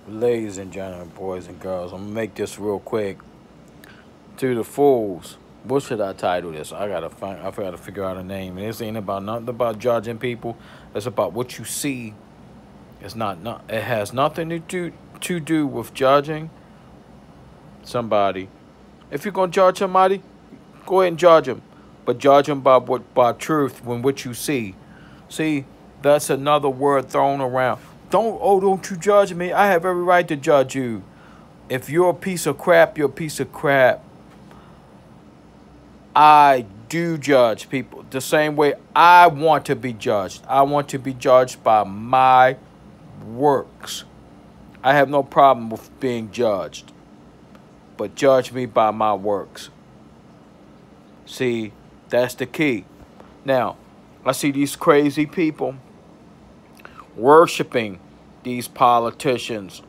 Ladies and gentlemen, boys and girls, I'm gonna make this real quick. To the fools, what should I title this? I gotta figure out a name. This ain't about nothing about judging people. It's about what you see. It's not. It has nothing to do with judging somebody. If you're gonna judge somebody, go ahead and judge them, but judge them by truth when what you see. See, that's another word thrown around. Don't you judge me. I have every right to judge you. If you're a piece of crap, you're a piece of crap. I do judge people the same way I want to be judged. I want to be judged by my works. I have no problem with being judged, but judge me by my works. See, that's the key. Now, I see these crazy people worshiping these politicians,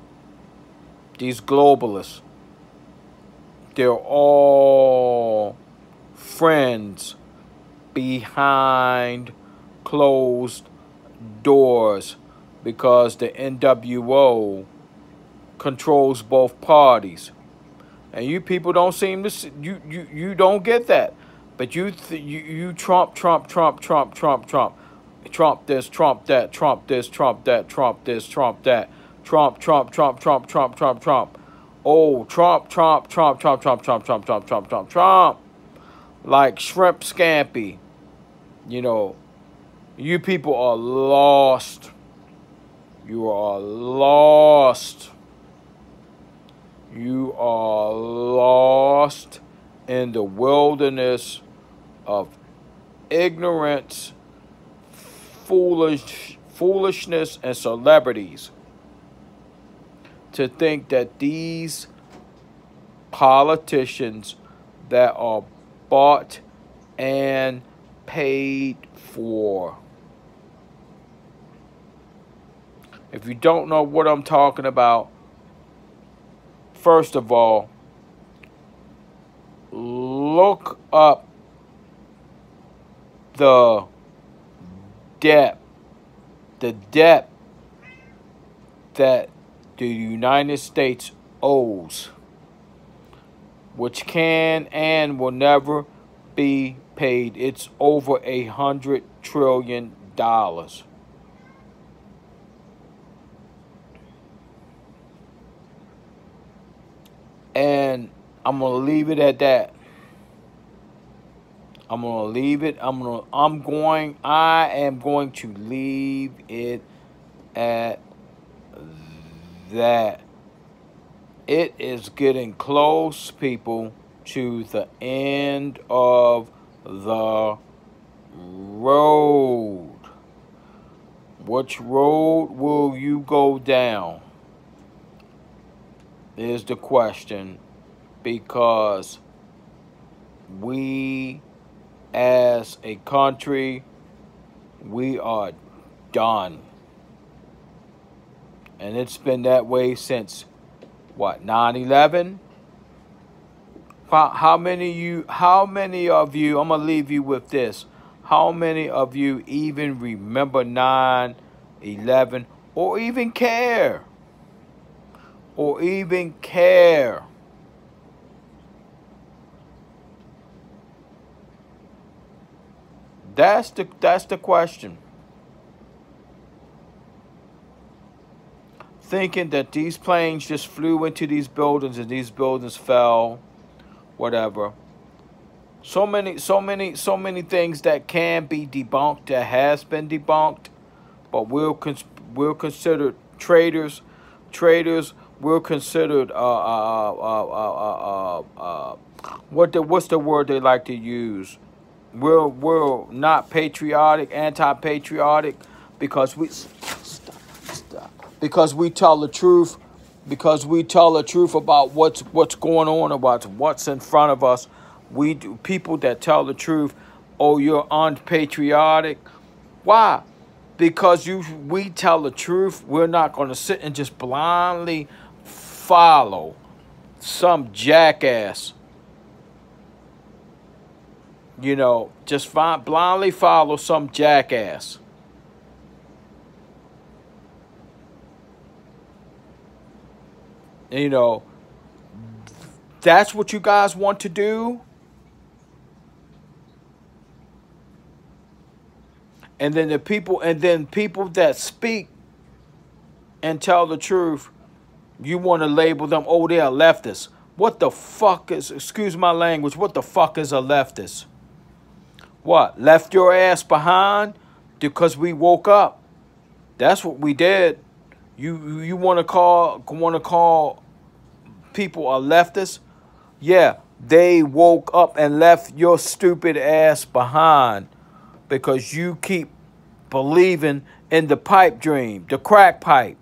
these globalists. They're all friends behind closed doors because the NWO controls both parties. And you people don't seem to you don't get that. But you Trump this, Trump that, Trump this, Trump that, Trump this, Trump that, Trump. Oh, Trump. Like shrimp scampi. You know, you people are lost. You are lost. You are lost in the wilderness of ignorance, foolishness, and celebrities to think that these politicians that are bought and paid for. If you don't know what I'm talking about, first of all, look up the debt that the United States owes, which can and will never be paid. It's over $100 trillion. And I'm gonna leave it at that. I am going to leave it at that. It is getting close, people, to the end of the road. Which road will you go down? Is the question, because we as a country, we are done. And it's been that way since, what, 9/11? How many of you, I'm going to leave you with this. How many of you even remember 9/11 or even care? Or even care? That's the question. Thinking that these planes just flew into these buildings and these buildings fell, whatever. So many things that can be debunked, that has been debunked, but we're considered traitors. We're considered what's the word they like to use? We're not patriotic, anti-patriotic, because we tell the truth, about what's going on, about what's in front of us. We do. People that tell the truth, oh, you're unpatriotic. Why? Because we tell the truth. We're not going to sit and just blindly follow some jackass. You know, just blindly follow some jackass. You know, that's what you guys want to do. And then people that speak and tell the truth, you want to label them, oh, they're leftists. What the fuck is, excuse my language, what the fuck is a leftist? What, left your ass behind because we woke up? That's what we did. You want to call people a leftist? Yeah, they woke up and left your stupid ass behind because you keep believing in the pipe dream, the crack pipe.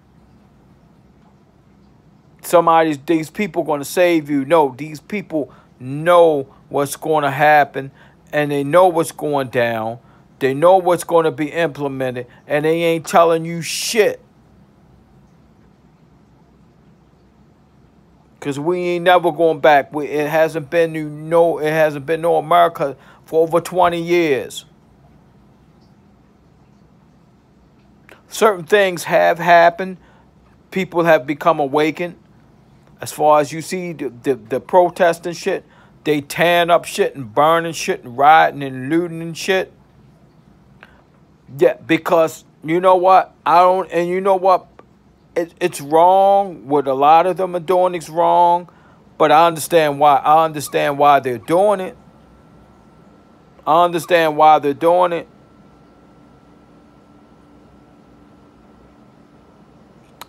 These people going to save you. No, these people know what's going to happen, and they know what's going down. They know what's going to be implemented, and they ain't telling you shit. Because we ain't never going back. It hasn't been no America for over 20 years. Certain things have happened. People have become awakened. As far as you see the protesting shit, they tearing up shit and burning shit and rioting and looting and shit. Yeah, because you know what? You know what? It's wrong. What a lot of them are doing is wrong. But I understand why. I understand why they're doing it. I understand why they're doing it.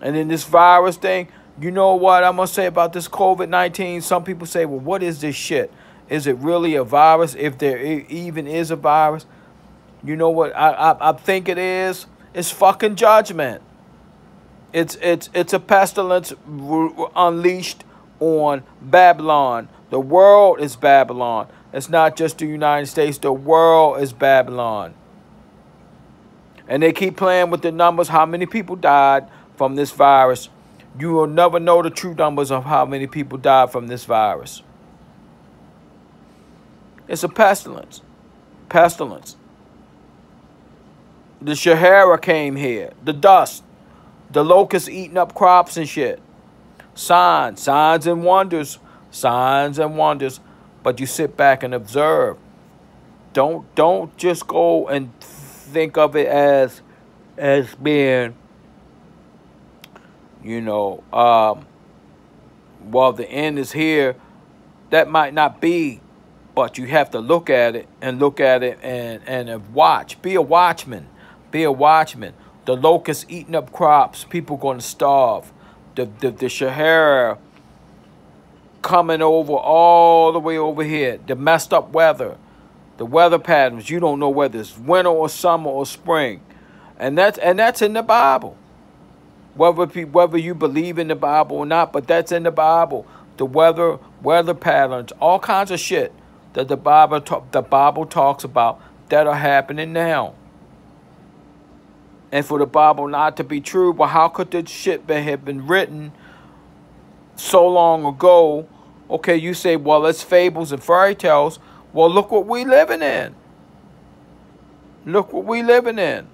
And then this virus thing, you know what I'm going to say about this COVID-19? Some people say, well, what is this shit? Is it really a virus? If there even is a virus? You know what I think it is? It's fucking judgment. It's a pestilence unleashed on Babylon. The world is Babylon. It's not just the United States. The world is Babylon. And they keep playing with the numbers, how many people died from this virus. You will never know the true numbers of how many people died from this virus. It's a pestilence. Pestilence. The Sahara came here. The dust. The locusts eating up crops and shit. Signs and wonders. Signs and wonders. But you sit back and observe. Don't just go and think of it as being, you know, well, the end is here. That might not be, but you have to look at it and watch. Be a watchman. Be a watchman. The locusts eating up crops. People going to starve. The Sahara coming over all the way over here. The messed up weather. The weather patterns. You don't know whether it's winter or summer or spring. And that's in the Bible. Whether you believe in the Bible or not, but that's in the Bible. The weather patterns, all kinds of shit that the Bible talks about that are happening now. And for the Bible not to be true, well, how could this shit have been written so long ago? Okay, you say, well, it's fables and fairy tales. Well, look what we living in. Look what we living in.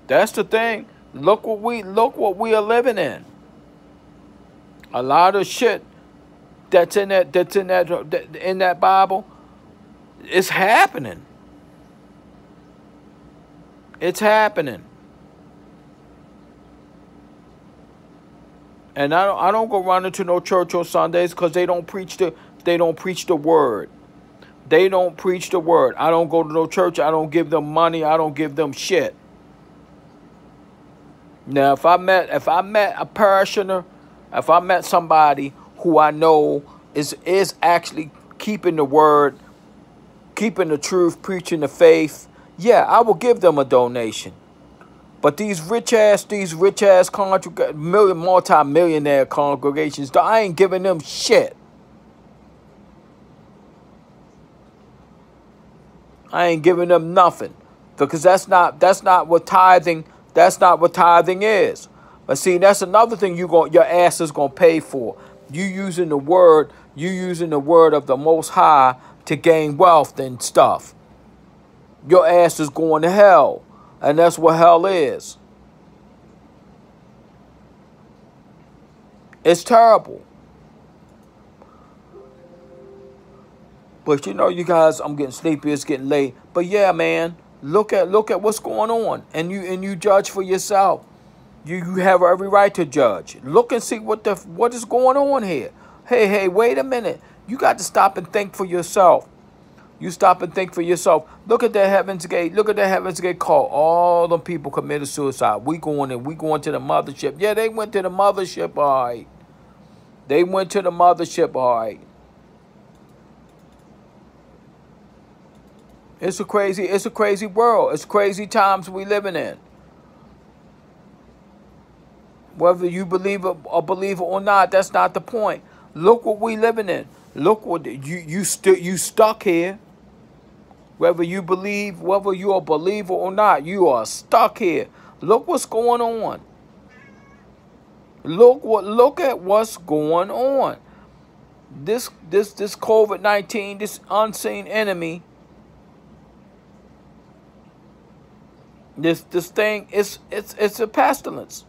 That's the thing. Look what we are living in. A lot of shit that's in that Bible is happening. It's happening. And I don't go running to no church on Sundays because they don't preach the word. They don't preach the word. I don't go to no church. I don't give them money. I don't give them shit. Now, if I met a parishioner, if I met somebody who I know is actually keeping the word, keeping the truth, preaching the faith, yeah, I will give them a donation. But these rich ass multi-millionaire congregations, I ain't giving them shit. I ain't giving them nothing, because that's not what tithing. That's not what tithing is. But see, that's another thing your ass is gonna pay for. You using the word of the Most High to gain wealth and stuff. Your ass is going to hell, and that's what hell is. It's terrible. But you know, you guys, I'm getting sleepy. It's getting late. But yeah, man, look at what's going on, and you judge for yourself. You have every right to judge. Look and see what is going on here. Hey, wait a minute. You got to stop and think for yourself. You stop and think for yourself. Look at that Heaven's Gate. Look at that Heaven's Gate call. All the people committed suicide. We going to the mothership. Yeah, they went to the mothership, all right. They went to the mothership, all right. It's a crazy world. It's crazy times we living in. Whether you believe it or not, that's not the point. Look what we living in. Look what you stuck here. Whether you're a believer or not, you are stuck here. Look what's going on. Look at what's going on. This COVID-19, this unseen enemy. This thing it's a pestilence.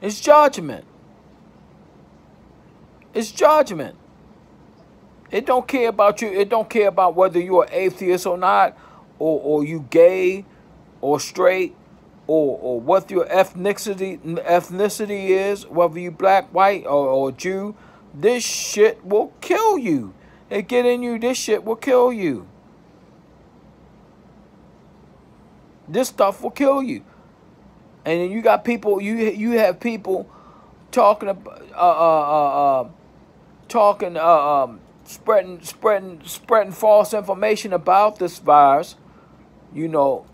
It's judgment. It's judgment. It don't care about you. It don't care about whether you're an atheist or not, or you gay or straight, or what your ethnicity is, whether you black, white, or Jew. This shit will kill you. It get in you. This shit will kill you. This stuff will kill you. And then you got people. You have people talking about spreading false information about this virus. You know,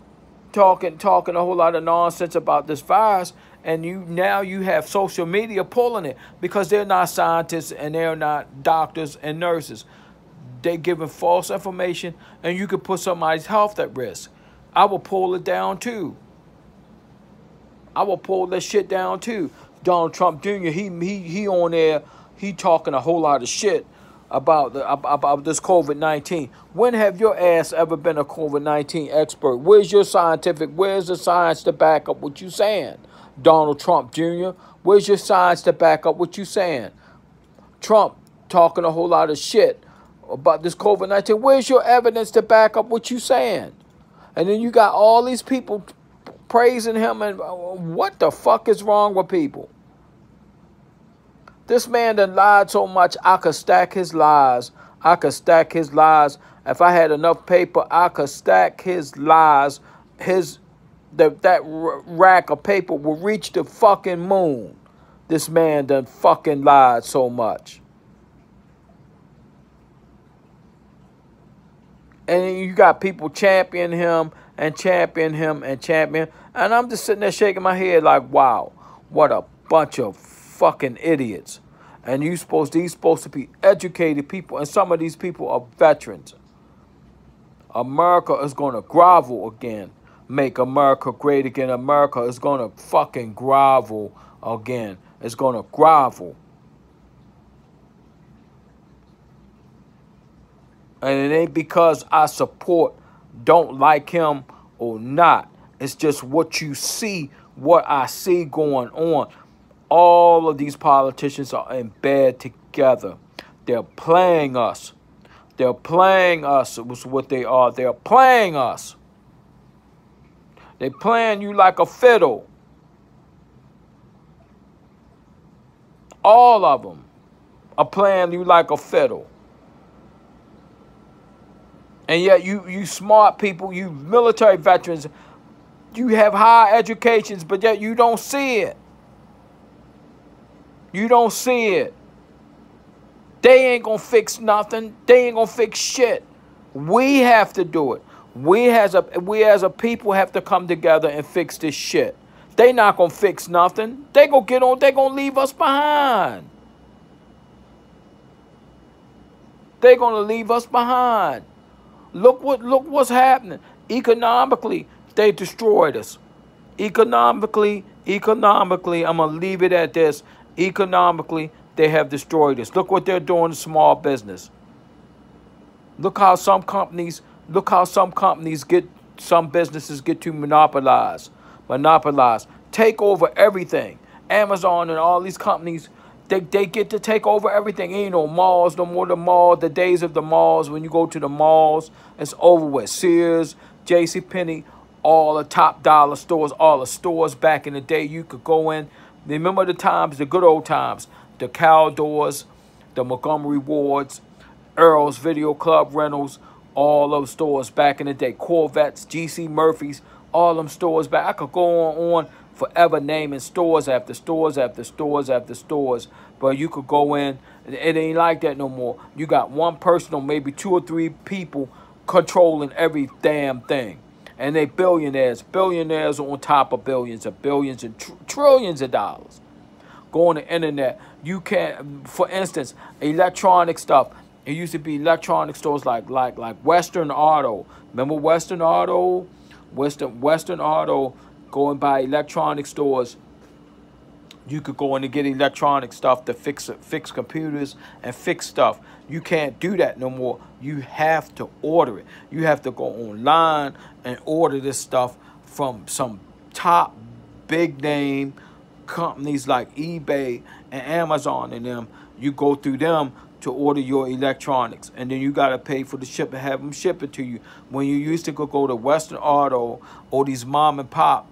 talking a whole lot of nonsense about this virus, and now you have social media pulling it because they're not scientists and they're not doctors and nurses. They're giving false information, and you could put somebody's health at risk. I will pull it down too. I will pull that shit down too. Donald Trump Jr. He on there. He talking a whole lot of shit about this COVID-19. When have your ass ever been a COVID-19 expert? Where's the science to back up what you saying? Donald Trump Jr., where's your science to back up what you saying? Trump talking a whole lot of shit about this COVID-19. Where's your evidence to back up what you saying? And then you got all these people praising him, and what the fuck is wrong with people? This man done lied so much, I could stack his lies. If I had enough paper, I could stack his lies. That rack of paper will reach the fucking moon. This man done fucking lied so much. And you got people championing him. And I'm just sitting there shaking my head like, wow, what a bunch of fucking idiots. And these supposed to be educated people, and some of these people are veterans. America is going to grovel again. Make America great again. America is going to fucking grovel again. It's going to grovel. And it ain't because I don't like him or not. It's just what you see, what I see going on. All of these politicians are in bed together. They're playing us. They're playing us. It was what they are. They're playing us. They're playing you like a fiddle. All of them are playing you like a fiddle. And yet you smart people, you military veterans, you have high educations, but yet you don't see it. You don't see it. They ain't going to fix nothing. They ain't going to fix shit. We have to do it. We as a people have to come together and fix this shit. They not going to fix nothing. They going to leave us behind. They're going to leave us behind. Look what's happening. Economically, they destroyed us. Economically, I'm going to leave it at this. Economically, they have destroyed us. Look what they're doing to small business. Look how some businesses get to monopolize, take over everything. Amazon and all these companies, they get to take over everything. Ain't no malls no more. The mall, the days of the malls, when you go to the malls, it's over with. Sears, JCPenney, all the top dollar stores, all the stores back in the day you could go in. Remember the times, the good old times, the Caldors, the Montgomery Wards, Earl's Video Club Rentals, all those stores back in the day. Corvettes, GC Murphy's, all them stores back. I could go on forever naming stores after stores after stores after stores. But you could go in, it ain't like that no more. You got one person or maybe 2 or 3 people controlling every damn thing. And they billionaires on top of billions and trillions of dollars. Go on the internet. You can, for instance, electronic stuff. It used to be electronic stores like Western Auto. Remember Western Auto? Western Auto, going by electronic stores. You could go in and get electronic stuff to fix computers and fix stuff. You can't do that no more. You have to order it. You have to go online and order this stuff from some top big name companies like eBay and Amazon and them. You go through them to order your electronics, and then you got to pay for the ship and have them ship it to you. When you used to go to Western Auto or these mom and pop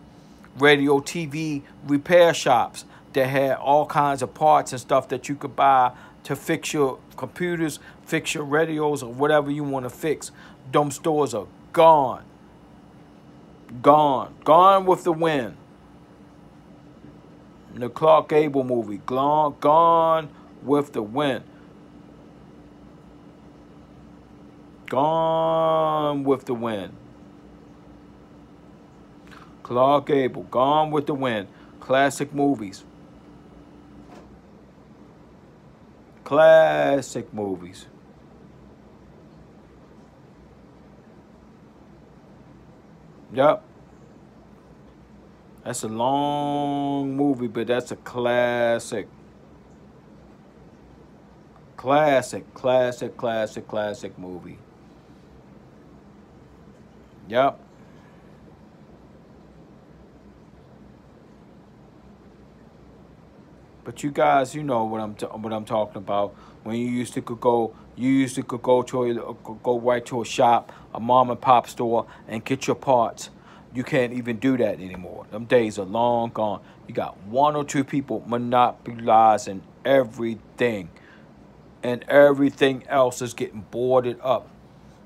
radio TV repair shops that had all kinds of parts and stuff that you could buy to fix your computers, fix your radios, or whatever you want to fix, them stores are gone. Gone with the wind. The Clark Gable movie, gone with the wind. Gone with the wind. Clark Gable, Gone with the Wind. Classic movies. Classic movies. Yep. That's a long movie, but that's a classic. Classic movie. Yep. But you guys, you know what I'm talking about. When you used to go right to a shop, a mom and pop store, and get your parts. You can't even do that anymore. Them days are long gone. You got 1 or 2 people monopolizing everything, and everything else is getting boarded up.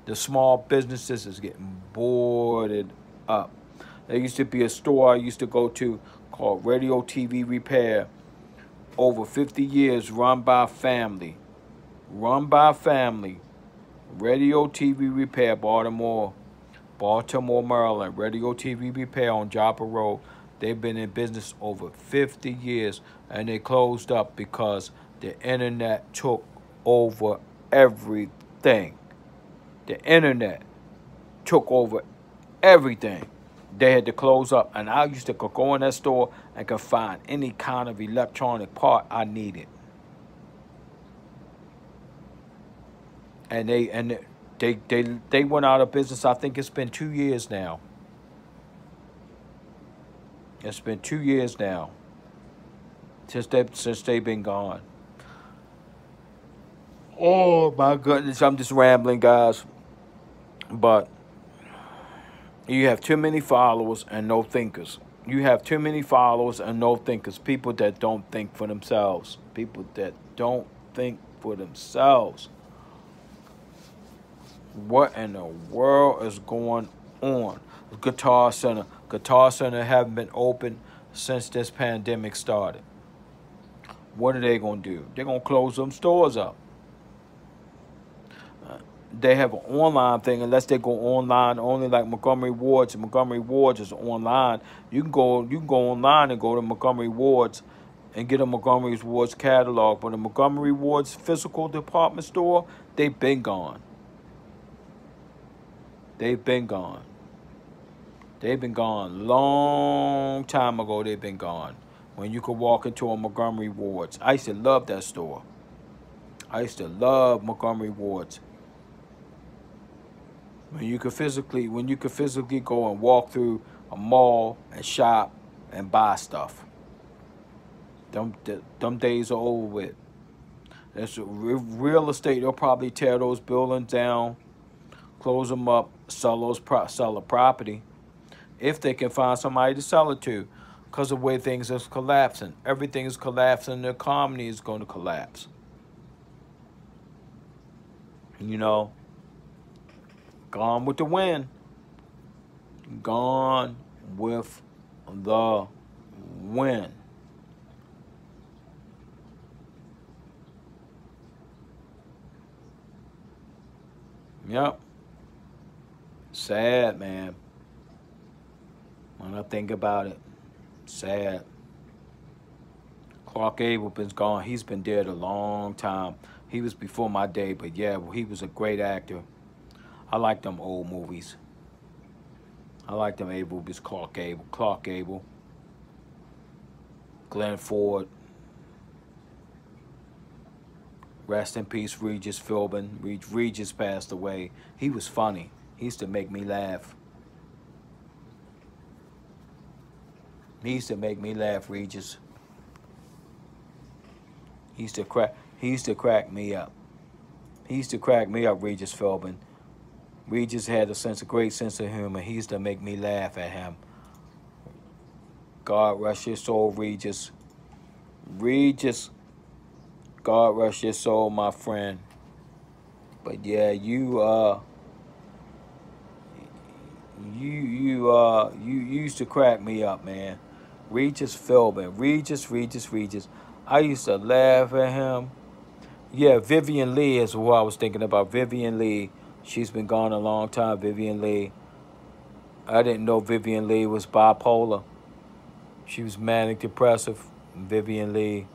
The small businesses is getting boarded up. There used to be a store I used to go to called Radio TV Repair. Over 50 years, run by family. Radio TV Repair, Baltimore, Maryland. Radio TV Repair on Joppa Road. They've been in business over 50 years, and they closed up because the internet took over everything. The internet took over everything. They had to close up, and I used to go in that store and could find any kind of electronic part I needed. And they went out of business. I think it's been 2 years now. It's been 2 years now since they've been gone. Oh my goodness, I'm just rambling, guys. But you have too many followers and no thinkers. You have too many followers and no thinkers. People that don't think for themselves. People that don't think for themselves. What in the world is going on? Guitar Center haven't been open since this pandemic started. What are they going to do? They're going to close them stores up. They have an online thing, unless they go online only, like Montgomery Wards. Montgomery Wards is online. You can go online and go to Montgomery Wards and get a Montgomery Wards catalog. But a Montgomery Wards physical department store, they've been gone. They've been gone. They've been gone. Long time ago, they've been gone. When you could walk into a Montgomery Wards. I used to love that store. I used to love Montgomery Wards. When you could physically go and walk through a mall and shop and buy stuff. Them days are over with. That's real estate. They'll probably tear those buildings down, close them up, sell the property, if they can find somebody to sell it to, because of the way things are collapsing. Everything is collapsing. The economy is going to collapse. You know, gone with the wind. Gone with the wind. Yep. Sad, man. When I think about it, sad. Clark Gable been gone. He's been dead a long time. He was before my day, but yeah, he was a great actor. I like them old movies. I like them old movies. Clark Gable. Glenn Ford. Rest in peace, Regis Philbin. Regis passed away. He was funny. He used to make me laugh. He used to make me laugh, Regis. He used to crack me up. He used to crack me up, Regis Philbin. Regis had a great sense of humor. He used to make me laugh at him. God rest your soul, Regis. Regis. God rest your soul, my friend. But yeah, you used to crack me up, man. Regis Philbin. Regis. I used to laugh at him. Yeah, Vivian Lee is who I was thinking about. Vivian Lee. She's been gone a long time, Vivian Lee. I didn't know Vivian Lee was bipolar. She was manic depressive. Vivian Lee.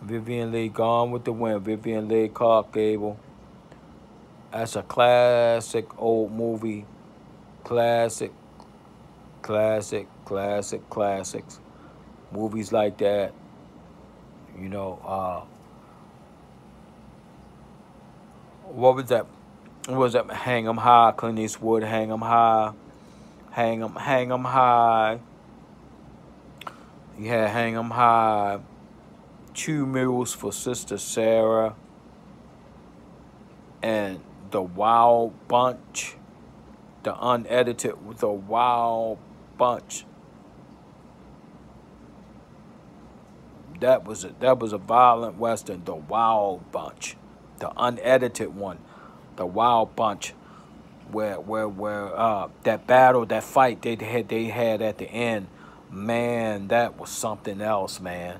Vivian Lee, Gone with the Wind. Vivian Lee, Clark Gable. That's a classic old movie. Classics. Movies like that. You know, what was that? What was that? Hang 'em High, Clint Eastwood, Hang 'em High. Hang 'em high. You had Hang 'em High. 2 Mules for Sister Sarah. And The Wild Bunch. The unedited with The Wild Bunch. That was a violent Western, The Wild Bunch. The unedited one. The Wild Bunch. Where that battle, that fight they had at the end, man, that was something else, man.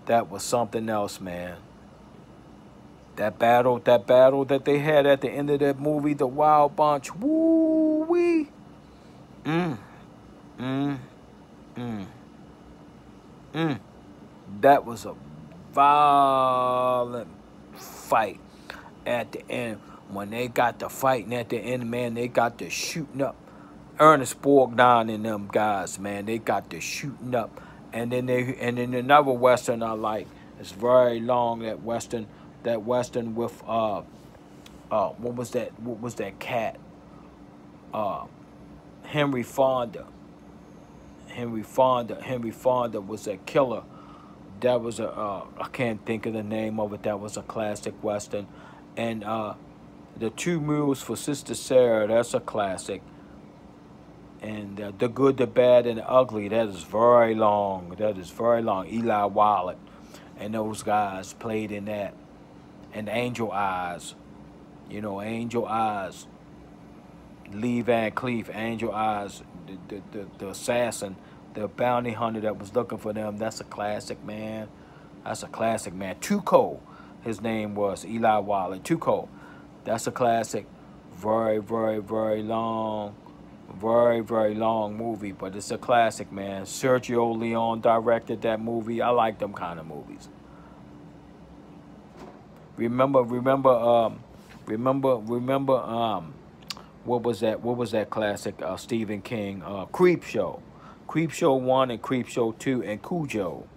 That was something else, man. That battle that they had at the end of that movie, The Wild Bunch. Woo wee. That was a violent fight at the end. When they got to fighting at the end, man, they got to shooting up. Ernest Borgnine and them guys, man, they got to shooting up. And then another Western I like. It's very long, that Western with what was that cat? Henry Fonda. Henry Fonda was a killer. That was I can't think of the name of it. That was a classic Western. And The 2 Mules for Sister Sarah, that's a classic. And The Good, the Bad, and the Ugly, that is very long. Eli Wallach and those guys played in that. And Angel Eyes. You know, Angel Eyes. Lee Van Cleef, Angel Eyes, the assassin, the bounty hunter that was looking for them. That's a classic, man. That's a classic, man. Tuco, his name was Eli Wallach. Tuco. That's a classic. Very, very, very long. Very, very long movie, but it's a classic, man. Sergio Leone directed that movie. I like them kind of movies. Remember, what was that classic Stephen King? Creepshow. Creepshow 1 and Creepshow 2 and Cujo.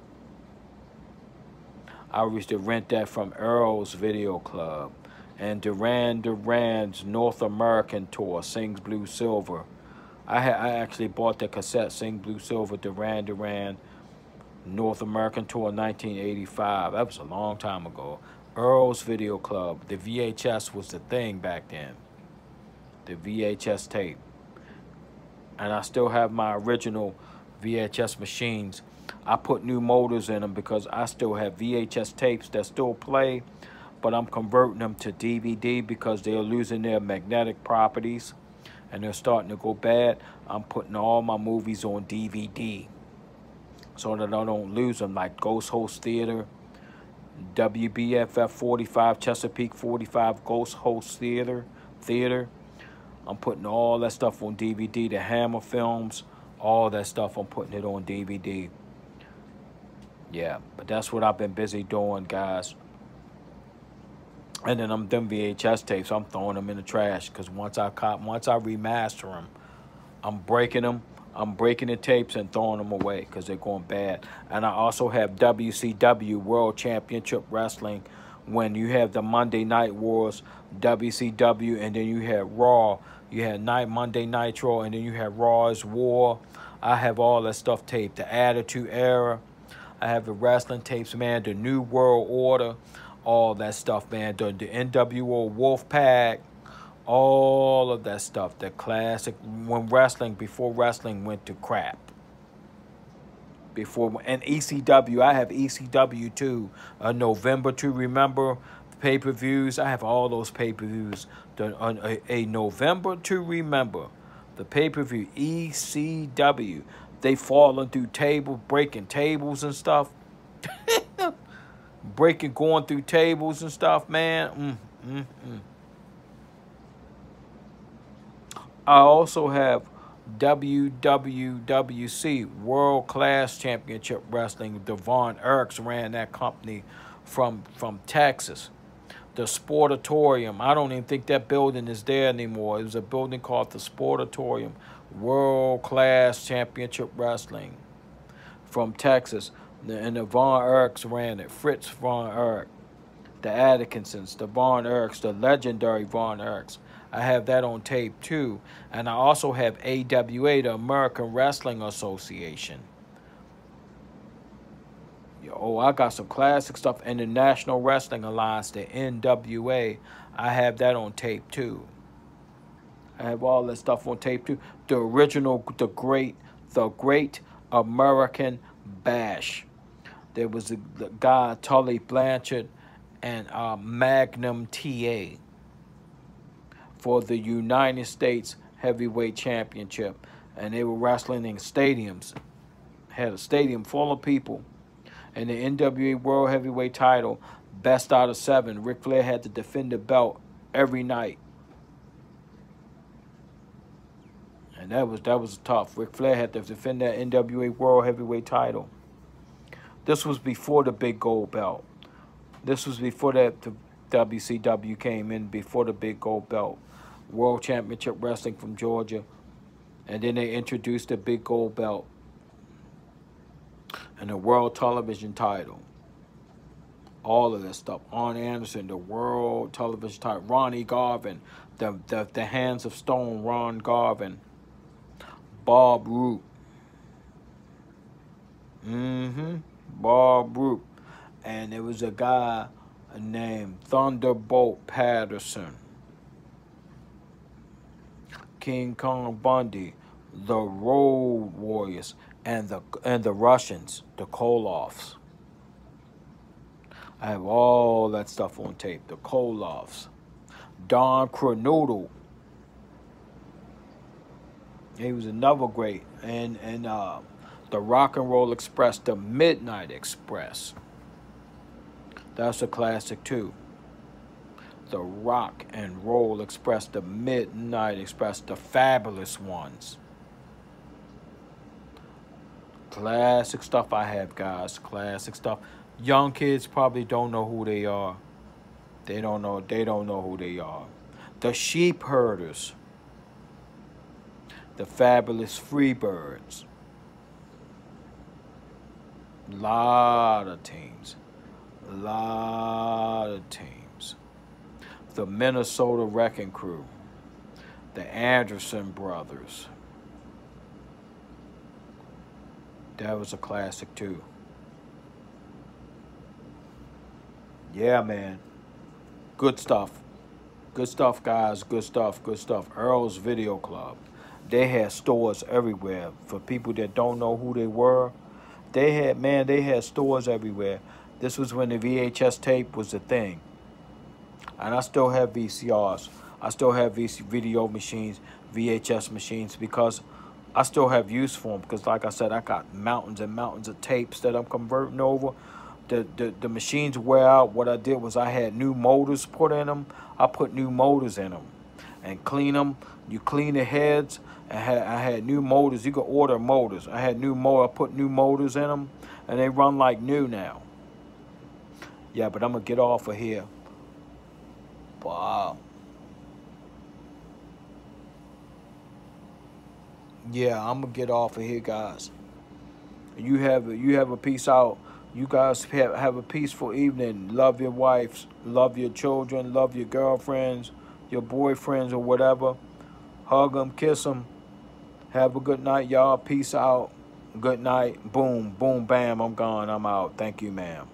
I used to rent that from Earl's Video Club. And Duran Duran's North American tour, Sings Blue Silver. I actually bought the cassette, Sing Blue Silver, Duran Duran. North American Tour 1985. That was a long time ago. Earl's Video Club. The VHS was the thing back then. The VHS tape. And I still have my original VHS machines. I put new motors in them because I still have VHS tapes that still play, but I'm converting them to DVD because they're losing their magnetic properties and they're starting to go bad. I'm putting all my movies on DVD so that I don't lose them, like Ghost Host Theater, WBFF 45, Chesapeake 45, Ghost Host Theater. I'm putting all that stuff on DVD, the Hammer films, all that stuff, I'm putting it on DVD. Yeah, but that's what I've been busy doing, guys. And then I'm done VHS tapes. I'm throwing them in the trash because once I remaster them, I'm breaking them. I'm breaking the tapes and throwing them away because they're going bad. And I also have WCW World Championship Wrestling. When you have the Monday Night Wars, WCW, and then you have Raw. You had Monday Nitro, and then you have Raw's War. I have all that stuff taped. The Attitude Era. I have the wrestling tapes, man. The New World Order. All that stuff, man. The NWO Wolfpack. All of that stuff. The classic. Before wrestling went to crap. And ECW, I have ECW too. November to Remember pay-per-views. I have all those pay-per-views. A November to Remember, the pay-per-view, ECW. They falling through tables, breaking tables and stuff. Going through tables and stuff, man. I also have WWWC, World Class Championship Wrestling. Devon Erks ran that company from Texas. The Sportatorium, I don't even think that building is there anymore. It was a building called the Sportatorium, World Class Championship Wrestling from Texas. And the Von Erks ran it, Fritz Von Erk, the Atkinsons, the Von Erks, the legendary Von Erks. I have that on tape too. And I also have AWA, the American Wrestling Association. Oh, I got some classic stuff. And the National Wrestling Alliance, the NWA, I have that on tape too. I have all that stuff on tape too. The original, the great American Bash. There was a guy, Tully Blanchard, and Magnum TA for the United States Heavyweight Championship. And they were wrestling in stadiums. Had a stadium full of people. And the NWA World Heavyweight title, best out of 7. Ric Flair had to defend the belt every night. And that was tough. Ric Flair had to defend that NWA World Heavyweight title. This was before the big gold belt. This was before that the WCW came in, before the big gold belt. World Championship Wrestling from Georgia. And then they introduced the big gold belt. And the World Television title. All of that stuff. Arn Anderson, the World Television title. Ronnie Garvin, the Hands of Stone, Ron Garvin. Bob Roop. Bob Roop. And there was a guy named Thunderbolt Patterson. King Kong Bundy. The Road Warriors. And the Russians, the Koloffs. I have all that stuff on tape. The Koloffs. Don Kronoodle. He was another great. And the Rock and Roll Express, the Midnight Express. That's a classic too. The Rock and Roll Express, the Midnight Express, the Fabulous Ones. Classic stuff I have, guys. Classic stuff. Young kids probably don't know who they are. They don't know who they are. The Sheep Herders. The Fabulous Freebirds. Lot of teams. The Minnesota Wrecking Crew. The Anderson Brothers. That was a classic too. Yeah, man. Good stuff. Good stuff, guys. Good stuff. Good stuff. Earl's Video Club. They had stores everywhere. For people that don't know who they were, they had stores everywhere. This was when the VHS tape was a thing. And I still have VCRs. I still have video machines, VHS machines, because I still have use for them. Because like I said, I got mountains and mountains of tapes that I'm converting over. The machines wear out. What I did was I had new motors put in them. I put new motors in them and clean them. You clean the heads. I had new motors. You could order motors. I had new motor. I put new motors in them, and they run like new now. Yeah, but I'm gonna get off of here. Wow. Yeah, I'm gonna get off of here, guys. You have a peace out. You guys have a peaceful evening. Love your wives, love your children, love your girlfriends, your boyfriends, or whatever. Hug them, kiss them. Have a good night, y'all. Peace out. Good night. Boom, boom, bam. I'm gone. I'm out. Thank you, ma'am.